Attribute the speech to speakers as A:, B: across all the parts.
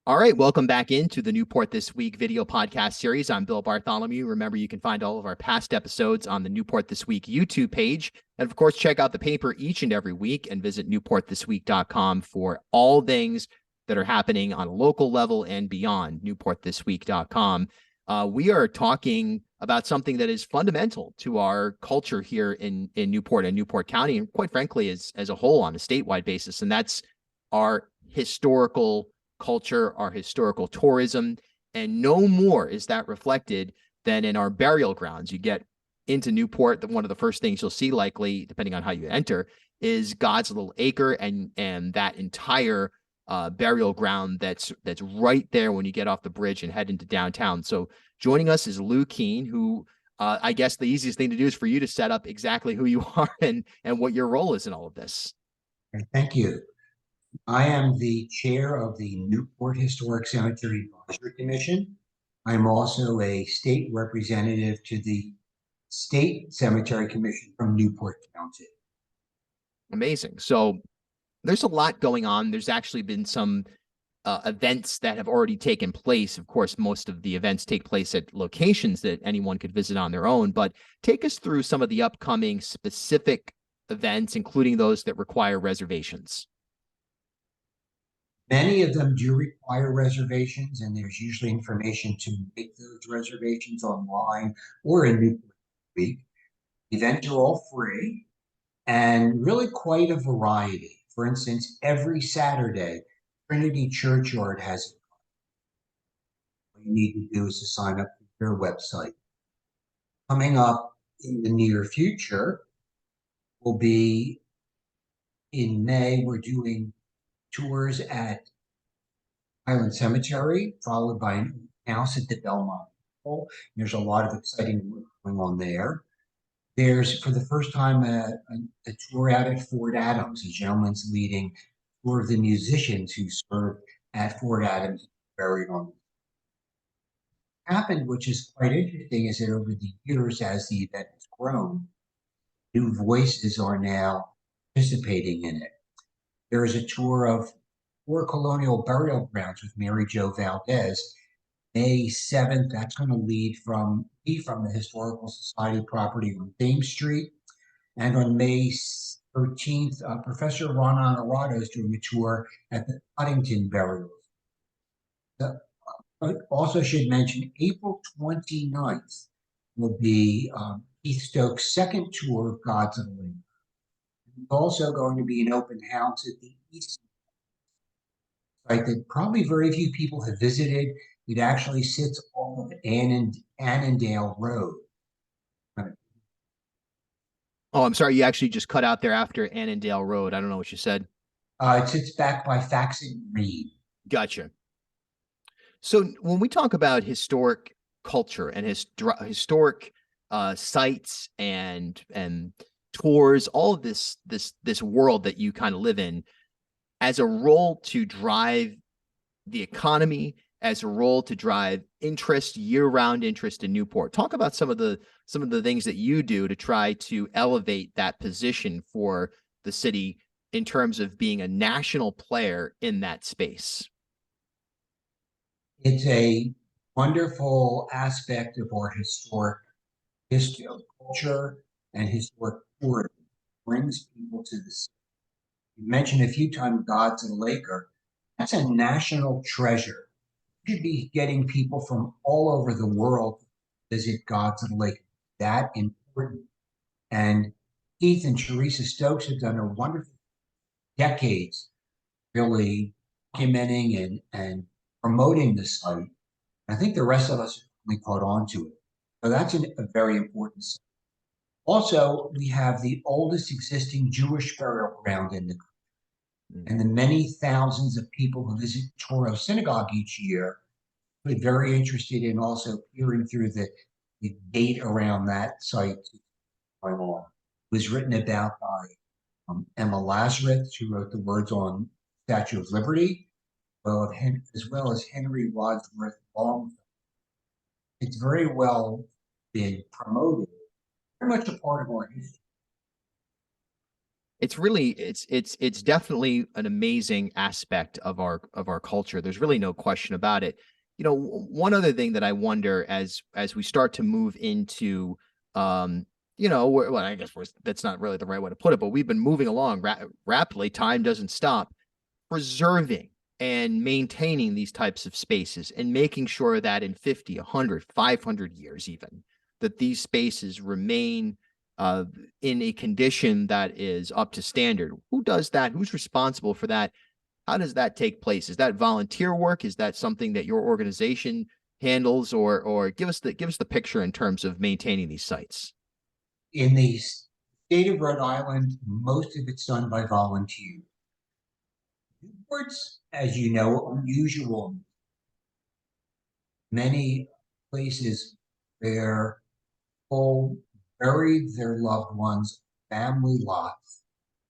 A: All right, welcome back into the Newport This Week video podcast series. I'm Bill Bartholomew. Remember, you can find all of our past episodes on the Newport This Week YouTube page. And of course, check out the paper each and every week and visit newportthisweek.com for all things that are happening on a local level and beyond. newportthisweek.com. We are talking about something that is fundamental to our culture here in Newport and Newport County, and quite frankly, as a whole on a statewide basis, and that's our historical culture, our historical tourism, and no more is that reflected than in our burial grounds. You get into Newport, one of the first things you'll see, likely, depending on how you enter, is God's Little Acre and that entire burial ground that's right there when you get off the bridge and head into downtown. So joining us is Lew Keen, who I guess the easiest thing to do is for you to set up exactly who you are and what your role is in all of this.
B: Thank you. I am the chair of the Newport Historic Cemetery Advisory Commission. I'm also a state representative to the State Cemetery Commission from Newport County.
A: Amazing. So there's a lot going on. There's actually been some events that have already taken place. Of course, most of the events take place at locations that anyone could visit on their own, but take us through some of the upcoming specific events, including those that require reservations.
B: Many of them do require reservations, and there's usually information to make those reservations online or in Newport Week. Events are all free and really quite a variety. For instance, every Saturday, Trinity Churchyard has what you need to do is to sign up to their website. Coming up in the near future will be in May, we're doing tours at Highland Cemetery, followed by an house at the Belmont. There's a lot of exciting work going on there. There's, for the first time, a tour out at Fort Adams. A gentleman's leading tour of the musicians who served at Fort Adams, buried on. Happened, which is quite interesting, is that over the years, as the event has grown, new voices are now participating in it. There is a tour of four colonial burial grounds with Mary Jo Valdez. May 7th, that's going to be from the Historical Society property on Thames Street. And on May 13th, Professor Ron Honorado is doing a tour at the Huntington Burials. I also should mention April 29th will be Keith Stokes' second tour of Gods of the Lake. There's also going to be an open house at the East site that probably very few people have visited. It actually sits off of Annandale Road.
A: Oh, I'm sorry. You actually just cut out there after Annandale Road. I don't know what you said.
B: It sits back by Faxon Green.
A: Gotcha. So when we talk about historic culture and historic sites and tours, all of this world that you kind of live in, as a role to drive the economy, as a role to drive interest, year-round interest in Newport. Talk about some of the things that you do to try to elevate that position for the city in terms of being a national player in that space.
B: It's a wonderful aspect of our historic history, culture, and historic tourism. Brings people to the city. You mentioned a few times Gods and Laker. That's a national treasure. You should be getting people from all over the world to visit Gods and Lake. That important. And Keith and Teresa Stokes have done a wonderful decades really documenting and promoting the site. I think the rest of us have really caught on to it. So that's a very important site. Also, we have the oldest existing Jewish burial ground in the country. And the many thousands of people who visit Toro Synagogue each year are very interested in also peering through the gate around that site. It was written about by Emma Lazarus, who wrote the words on Statue of Liberty, as well as Henry Wadsworth Longfellow. It's very well been promoted, very much a part of our history.
A: It's really it's definitely an amazing aspect of our culture. There's really no question about it. One other thing that I wonder as we start to move into well, I guess that's not really the right way to put it, but we've been moving along rapidly. Time doesn't stop. Preserving and maintaining these types of spaces and making sure that in 50, 100, 500 years even, that these spaces remain uh, in a condition that is up to standard. Who does that? Who's responsible for that? How does that take place? Is that volunteer work? Is that something that your organization handles, or give us the picture in terms of maintaining these sites?
B: In the state of Rhode Island, most of it's done by volunteers. Newport's, as you know, unusual. Many places where people buried their loved ones, family lots.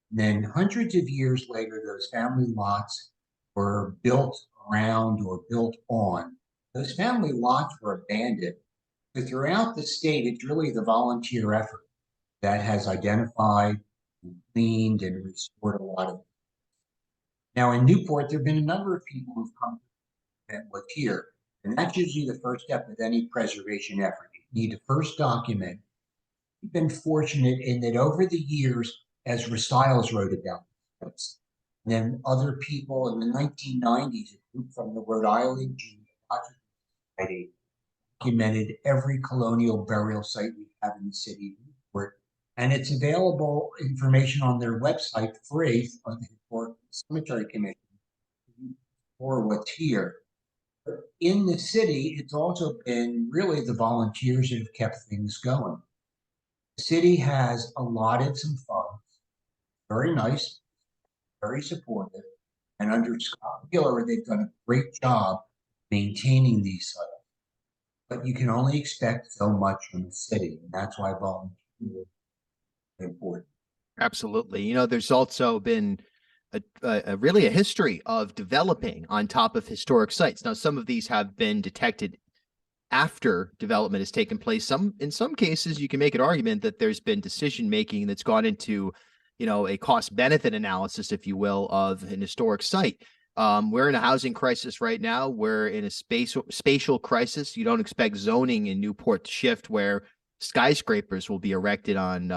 B: And then hundreds of years later, those family lots were built around or built on. Those family lots were abandoned. But throughout the state, it's really the volunteer effort that has identified and cleaned and restored a lot of. Now in Newport, there have been a number of people who've come and looked here, and that's usually the first step with any preservation effort. You need to first document. We've been fortunate in that over the years, Ezra Stiles wrote about this, and then other people in the 1990s, a group from the Rhode Island Genealogical Society documented every colonial burial site we have in the city of Newport. And it's available information on their website free on the Historic Cemetery Commission or what's here. But in the city, it's also been really the volunteers that have kept things going. The city has allotted some funds, very nice, very supportive, and under Scott Giller, they've done a great job maintaining these sites. But you can only expect so much from the city, and that's why volunteers are important.
A: Absolutely. There's also been really a history of developing on top of historic sites. Now, some of these have been detected after development has taken place. In some cases, you can make an argument that there's been decision making that's gone into, a cost benefit analysis, if you will, of an historic site. We're in a housing crisis right now. We're in a spatial crisis. You don't expect zoning in Newport to shift where skyscrapers will be erected on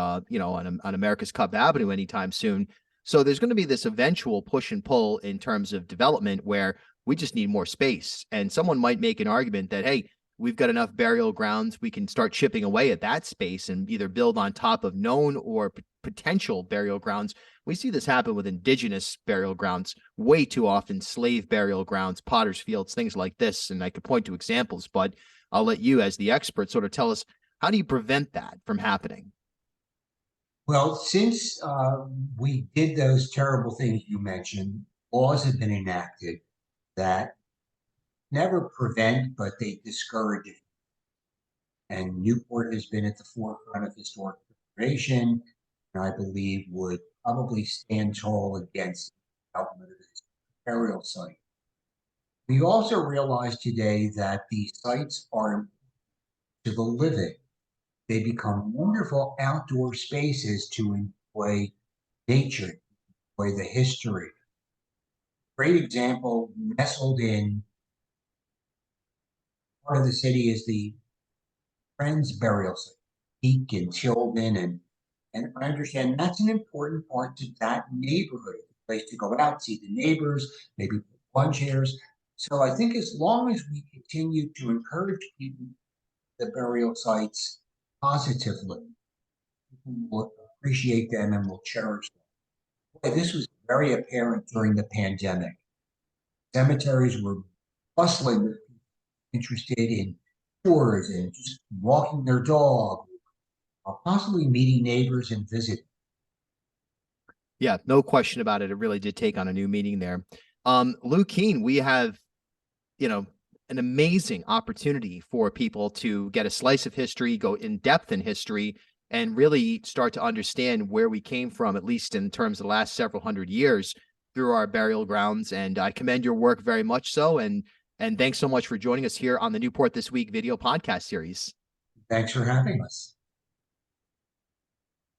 A: America's Cup Avenue anytime soon. So there's going to be this eventual push and pull in terms of development where we just need more space. And someone might make an argument that, hey, we've got enough burial grounds. We can start chipping away at that space and either build on top of known or potential burial grounds. We see this happen with indigenous burial grounds way too often, slave burial grounds, potter's fields, things like this. And I could point to examples, but I'll let you, as the expert, sort of tell us, how do you prevent that from happening?
B: Well, since we did those terrible things you mentioned, laws have been enacted that never prevent, but they discourage it. And Newport has been at the forefront of historic preservation, and I believe would probably stand tall against the development of this burial site. We also realize today that these sites are to the living. They become wonderful outdoor spaces to enjoy nature, enjoy the history. Great example, nestled in part of the city is the Friends burial site, Peak and Tilden, and I understand that's an important part to that neighborhood, a place to go out, see the neighbors, maybe lawn chairs. So I think as long as we continue to encourage people the burial sites positively, people will appreciate them and will cherish them. Boy, this was very apparent during the pandemic. Cemeteries were bustling with people interested in tours and just walking their dog, or possibly meeting neighbors and visiting.
A: Yeah, no question about it. It really did take on a new meaning there. Lew Keen, we have, you know, an amazing opportunity for people to get a slice of history, go in depth in history, and really start to understand where we came from, at least in terms of the last several hundred years through our burial grounds. And I commend your work very much so. And thanks so much for joining us here on the Newport This Week video podcast series.
B: Thanks for having us.